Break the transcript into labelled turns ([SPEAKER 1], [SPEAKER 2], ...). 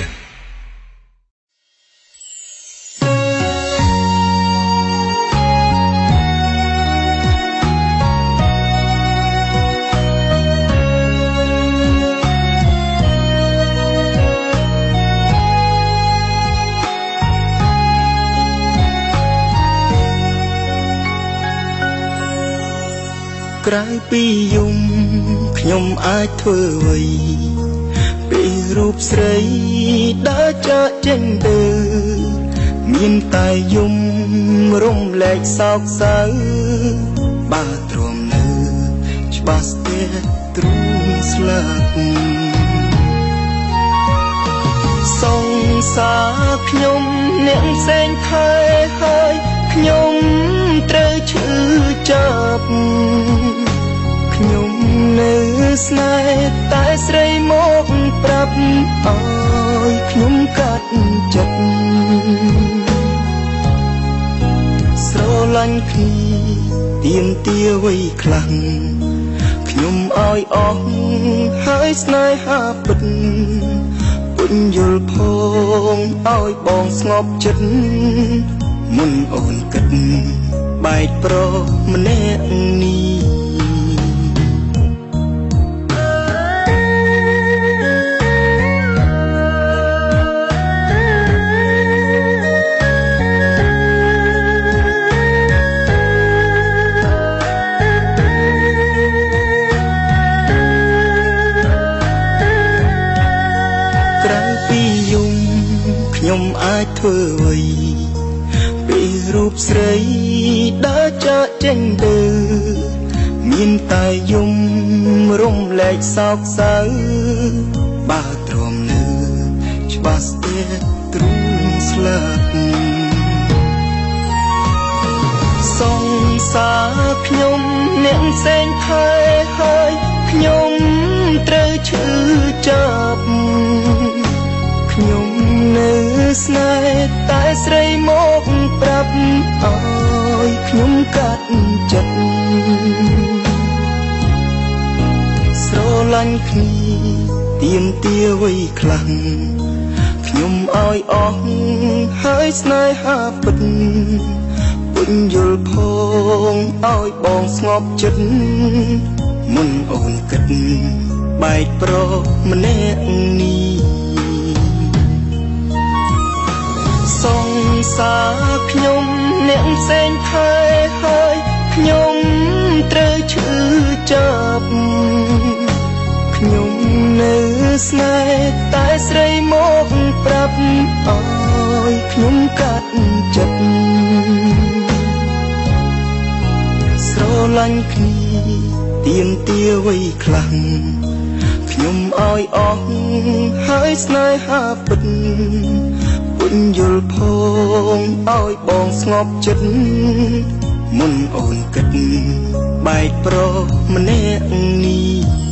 [SPEAKER 1] Production ក្រៅពីយំខ្ញុំអាចធ្វើអ្វីពេលរូបស្រីដើរចាកចេញទៅមានតែយំរំលែកសោកសៅបើទ្រាំនៅច្បាស់ស្ទះទ្រូងស្លាប់សង្សារខ្ញុំអ្នកផ្សេងថែហើយខ្ញុំត្រូវឈឺចាប់ខ្ញុំនៅស្នេហ៍តែស្រីមកប្រាប់ឲ្យខ្ញុំកាត់ចិត្តស្រឡាញ់គ្នាទៀមទាវ័យខ្លាំងខ្ញុំឲ្យអស់ហើយស្នេហាពិតពុញយល់ផងឲ្យបងស្ងប់ចិត្តមុនអូនគិតបែកប្រុសម្នាក់នេះក្រៅពីយំខ្ញុំអាចធ្វើអ្វីពេលរូបស្រីដើរចាកចេញទៅមានតែយំរំលែកសោកសៅបើទ្រាំនៅច្បាស់ស្ទះទ្រូងស្លាប់សង្សារខ្ញុំអ្នកផ្សេងថែហើយខ្ញុំត្រូវឈឺចាប់ខ្ញុំនៅស្នេហ៍តែស្រីមកប្រាប់ឲ្យខ្ញុំកាត់ចិត្តស្រឡាញ់គ្នាទៀមទាវ័យខ្លាំងខ្ញុំឲ្យអស់ហើយស្នេហាពិតពុញយល់ផងឲ្យបងស្ងប់ចិត្តមុនអូនគិតបែកប្រុសម្នាក់នេះសង្សារខ្ញុំអ្នកផ្សេងថែហើយខ្ញុំត្រូវឈឺចាប់ខ្ញុំនៅស្នេហ៍តែស្រីមកប្រាប់ឲ្យខ្ញុំកាត់ចិត្តស្រឡាញ់គ្នាទៀមទាវ័យខ្លាំងខ្ញុំឲ្យអស់ហើយស្នេហាពិតពុញយល់ផងឲ្យបងស្ងប់ចិត្តមុនអូនគិតបែកប្រុសម្នាក់នេះ